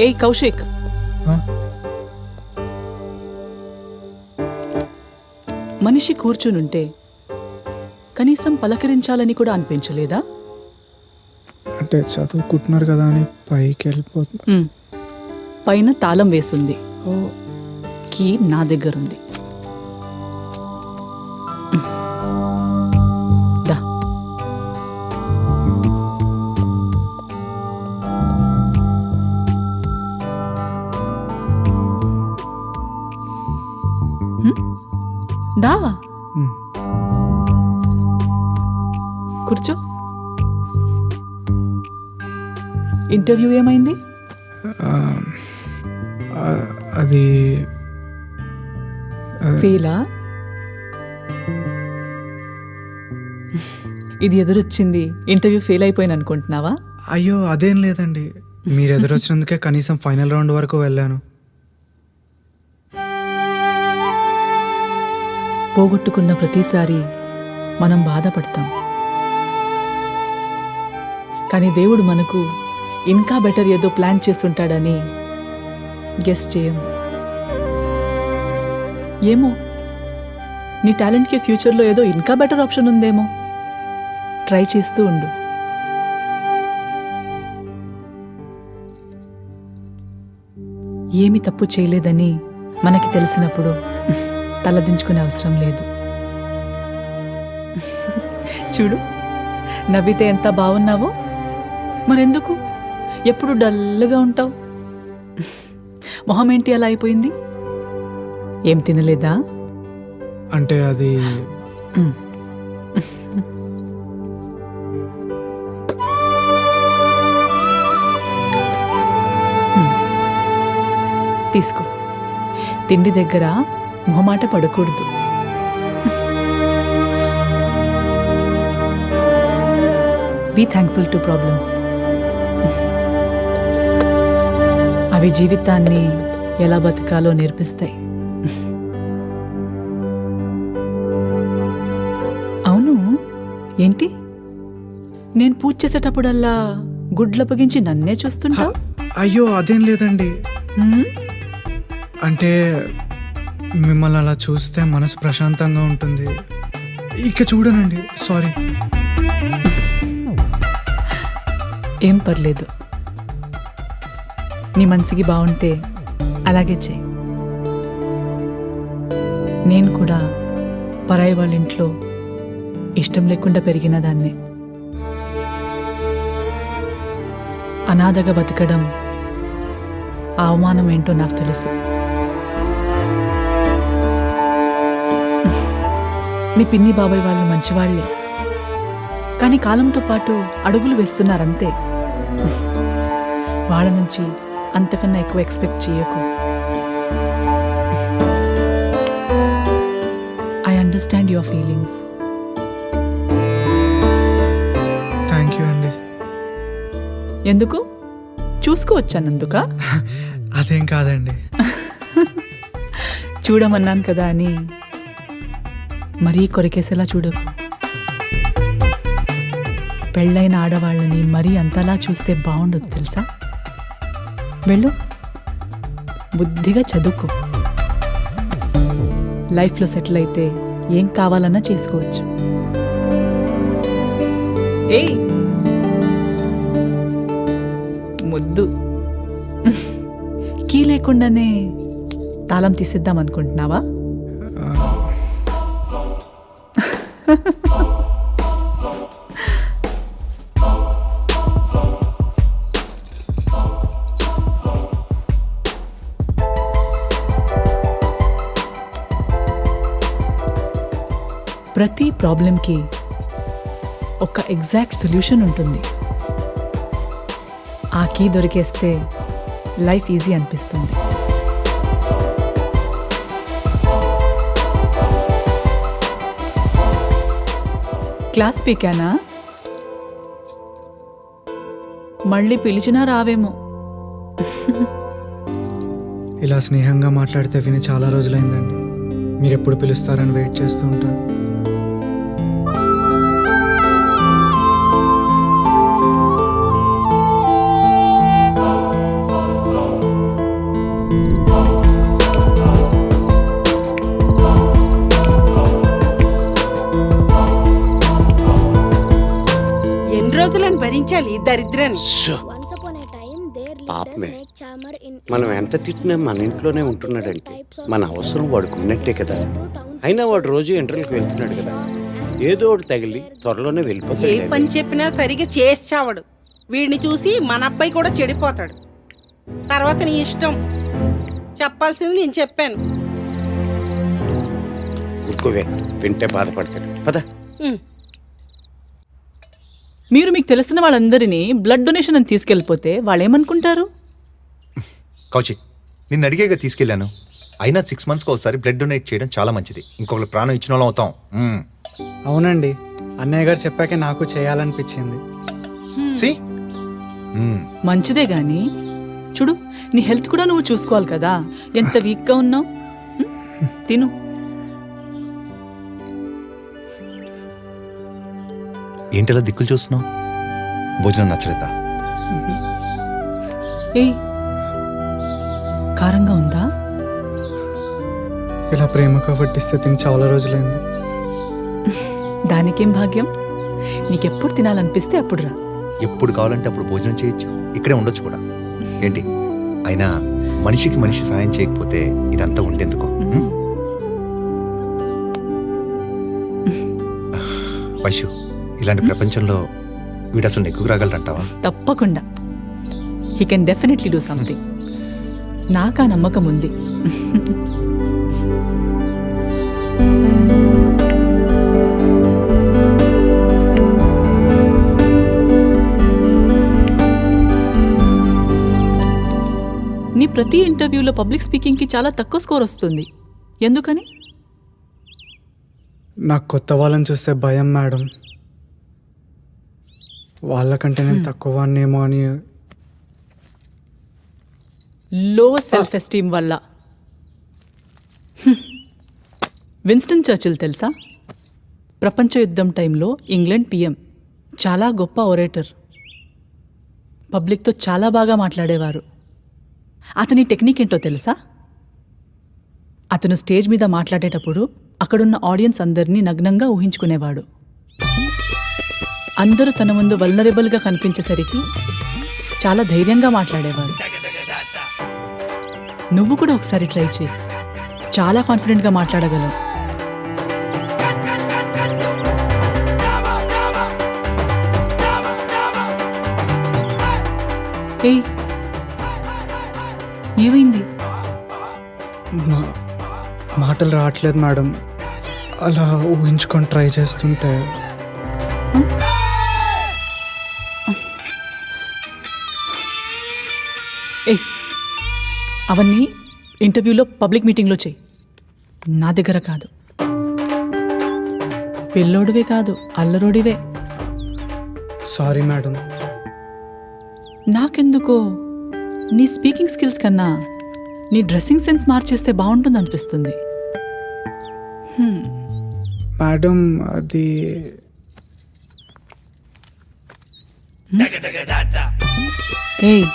ఏయ్ కౌశిక్, మనిషి కూర్చునుంటే కనీసం పలకరించాలని కూడా అనిపించలేదా? అంటే చదువుకుంటున్నారు కదా అని పైకి వెళ్ళిపోతుంది. పైన తాళం వేసుంది, కీ నా దగ్గరుంది. దా. దా కూర్చో. ఇంటర్వ్యూ ఏమైంది? అది ఫెయిలా? ఇది ఎదురొచ్చింది ఇంటర్వ్యూ ఫెయిల్ అయిపోయాను అనుకుంటున్నావా? అయ్యో అదేం లేదండి, మీరు ఎదురొచ్చినందుకే కనీసం ఫైనల్ రౌండ్ వరకు వెళ్ళాను. పోగొట్టుకున్న ప్రతిసారి మనం బాధపడతాం, కానీ దేవుడు మనకు ఇంకా బెటర్ ఏదో ప్లాన్ చేస్తుంటాడని గెస్ చేయం. ఏమో, నీ టాలెంట్కి ఫ్యూచర్లో ఏదో ఇంకా బెటర్ ఆప్షన్ ఉందేమో. ట్రై చేస్తూ ఉండు. ఏమి తప్పు చేయలేదని మనకి తెలిసినప్పుడు తలదించుకునే అవసరం లేదు. చూడు, నవ్వితే ఎంత బాగున్నావో. మరెందుకు ఎప్పుడు డల్గా ఉంటావు? మొహం ఏంటి అలా అయిపోయింది? ఏం తినలేదా? అంటే అది తీసుకో. తిండి దగ్గర మొహమాట పడకూడదు. Be thankful to problems. అవి జీవితాన్ని ఎలా బతకాలో నేర్పిస్తాయి. అవును, ఏంటి నేను పూజ చేసేటప్పుడల్లా గుడ్లప్పగించి నన్నే చూస్తుంటా? అయ్యో అదేం లేదండి, అంటే మిమ్మల్ని అలా చూస్తే మనసు ప్రశాంతంగా ఉంటుంది. ఇక చూడనండి, సారీ. ఏం పర్లేదు, నీ మనసుకి బాగుంటే అలాగే చేయి. నేను కూడా పరాయి వాళ్ళ ఇంట్లో ఇష్టం లేకుండా పెరిగిన దాన్నే. అనాథగా బతకడం ఆ అవమానం ఏంటో నాకు తెలుసు. మీ పిన్ని బాబాయ్ వాళ్ళు మంచివాళ్లే, కానీ కాలంతో పాటు అడుగులు వేస్తున్నారంతే. వాళ్ళ నుంచి అంతకన్నా ఎక్కువ ఎక్స్పెక్ట్ చేయకు. I understand your feelings. Thank you అండి. ఎందుకు? చూసుకోవచ్చానందుక? అదేం కాదండి. చూడమన్నాను కదా అని మరీ కొరికేసేలా చూడకు. పెళ్ళైన ఆడవాళ్ళని మరీ అంతలా చూస్తే బాగుండదు తెలుసా? వెళ్ళు, బుద్ధిగా చదువుకో. లైఫ్లో సెటిల్ అయితే ఏం కావాలన్నా చేసుకోవచ్చు. ఏయ్ ముద్దు, కీ లేకుండానే తాళం తీసిద్దాం అనుకుంటున్నావా? ప్రతి ప్రాబ్లంకి ఒక ఎగ్జాక్ట్ సొల్యూషన్ ఉంటుంది. ఆ కీ దొరికేస్తే లైఫ్ ఈజీ అనిపిస్తుంది. క్లాస్ పీకానా? మళ్ళీ పిలిచినా రావేమో. ఇలా స్నేహంగా మాట్లాడితే విని చాలా రోజులైందండి. మీరు ఎప్పుడు పిలుస్తారని వెయిట్ చేస్తూ ఉంటాను. రోజులని భరించాలి ఈ దరిద్రాన్ని? Once upon a time, there lived a పాపమే. snake charmer in మనం ఎంత తిట్టినా మన ఇంట్లోనే ఉంటున్నాడంటే మన అవసరం వాడికి ఉన్నట్టే కదా. అయినా వాడు రోజు ఇంటర్వ్యూకి వెళ్తున్నాడు కదా, ఏదో ఒకటి తగిలి త్వరలోనే ఏ వెళ్ళిపోతాడు. పని చెప్పినా సరిగా చేసి చావడు. వీడిని చూసి మన అబ్బాయి కూడా చెడిపోతాడు. తర్వాత నీ ఇష్టం. చెప్పాల్సింది నేను చెప్పాను. ఊరుకోవే, వింటే బాధపడతాడు. పద. ఉమ్. మీరు మీకు తెలిసిన వాళ్ళందరినీ బ్లడ్ డొనేషన్ అని తీసుకెళ్ళిపోతే వాళ్ళు ఏమనుకుంటారు? కౌశిక్, నిన్ను అడిగేగా తీసుకెళ్ళాను. అయినా 6 monthsకి ఒకసారి బ్లడ్ డొనేట్ చేయడం చాలా మంచిది. ఇంకొకరు ప్రాణం ఇచ్చిన వాళ్ళం అవుతాం. అవునండి, అన్నయ్య గారు చెప్పాకే నాకు చేయాలనిపించింది. సి మంచిదే గాని చూడు, నీ హెల్త్ కూడా నువ్వు చూసుకోవాలి కదా. ఎంత వీక్గా ఉన్నావు. తిను. ఏంటలా దిక్కులు చూస్తున్నావు? భోజనం నచ్చలేదా? ఏయ్, కారంగా ఉందా? ఇలా ప్రేమగా వడ్డిస్తే తిని చాలా రోజులైంది. దానికేం భాగ్యం. నీకెప్పుడు తినాలనిపిస్తే అప్పుడు రా. ఎప్పుడు కావాలంటే అప్పుడు భోజనం చేయొచ్చు. ఇక్కడే ఉండొచ్చు కూడా. ఏంటి, అయినా మనిషికి మనిషి సాయం చేయకపోతే ఇదంతా ఉండేందుకు? వైశ్యు, ఇలాంటి ప్రపంచంలో వీడు అసలు నెగ్గుకు రాగలరంటావా? తప్పకుండా. He can definitely do something. నాకా నమ్మకం ఉంది. నీ ప్రతి ఇంటర్వ్యూలో పబ్లిక్ స్పీకింగ్కి చాలా తక్కువ స్కోర్ వస్తుంది. ఎందుకని? నాకు కొత్త వాళ్ళని చూస్తే భయం మేడం. వాళ్ళకంటే నేను తక్కువ వాడినేమో అని. లో సెల్ఫ్ ఎస్టీమ్ వల్ల. విన్స్టన్ చర్చిల్ తెలుసా? ప్రపంచ యుద్ధం టైంలో ఇంగ్లాండ్ పిఎం. చాలా గొప్ప ఒరేటర్. పబ్లిక్తో చాలా బాగా మాట్లాడేవారు. అతని టెక్నిక్ ఏంటో తెలుసా? అతను స్టేజ్ మీద మాట్లాడేటప్పుడు అక్కడున్న ఆడియన్స్ అందరినీ నగ్నంగా ఊహించుకునేవాడు. అందరూ తన ముందు వల్నరబుల్గా కనిపించేసరికి చాలా ధైర్యంగా మాట్లాడేవారు. నువ్వు కూడా ఒకసారి ట్రై చేయి. చాలా కాన్ఫిడెంట్గా మాట్లాడగలవు. ఏయ్, ఏమైంది? మాటలు రావట్లేదు మేడం. అలా ఊహించుకొని ట్రై చేస్తుంటే ఏయ్, అవన్నీ ఇంటర్వ్యూలో పబ్లిక్ మీటింగ్లో చెయ్యి, నా దగ్గర కాదు. పిల్లోడివే కాదు, అల్లరోడివే. Sorry madam. నాకెందుకో నీ స్పీకింగ్ స్కిల్స్ కన్నా నీ డ్రెస్సింగ్ సెన్స్ మార్చేస్తే బాగుంటుంది అనిపిస్తుంది. మేడం, అది ఏయ్,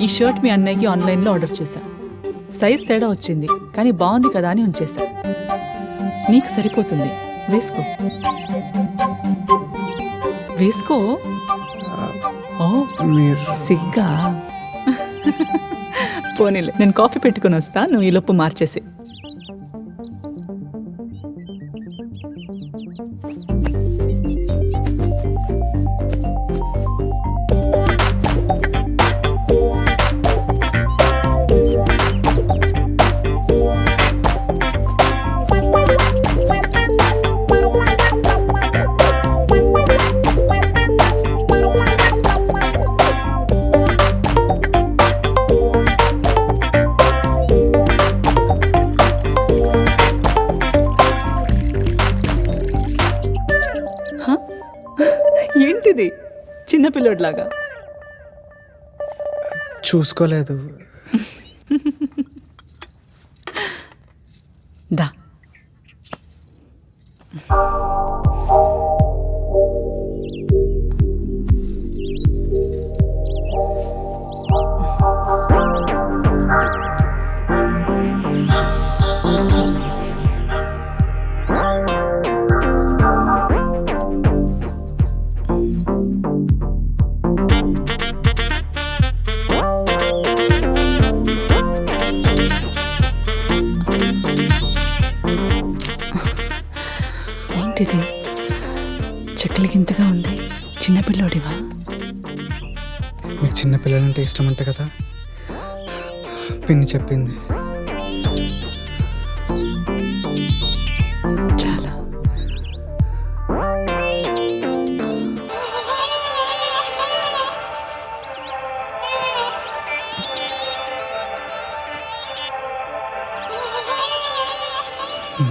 ఈ షర్ట్ మీ అన్నయ్యకి ఆన్లైన్లో ఆర్డర్ చేశా. సైజ్ తేడా వచ్చింది, కానీ బాగుంది కదా అని ఉంచేశా. నీకు సరిపోతుంది, వేసుకో. వేసుకో. ఓ, మీరు సిగ్గా? పోనీలే, నేను కాఫీ పెట్టుకుని వస్తా, నువ్వు ఈలోపు మార్చేసి. ఏంటిది చిన్నపిల్లోడ్లాగా? చూసుకోలేదు. దా. చెక్కలకింతగా ఉంది. చిన్నపిల్లోడివా? మీకు చిన్న పిల్లలంటే ఇష్టం అంట కదా, పిన్ని చెప్పింది. చాలా.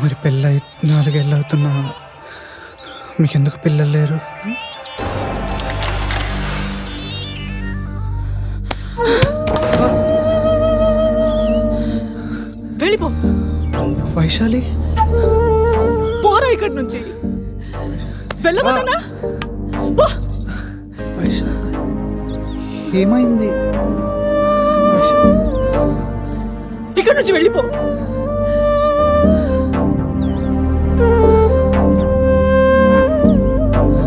మరి పెళ్ళై 4 ఏళ్ళు అవుతున్నా మీకెందుకు పిల్లలు లేరు? వెళ్ళిపో, వైశాలి, పోరా ఇక్కడి నుంచి. వెళ్ళవదనా? వైశాలి ఏమైంది? వైశాలి ఇక్కడి నుంచి వెళ్ళిపో.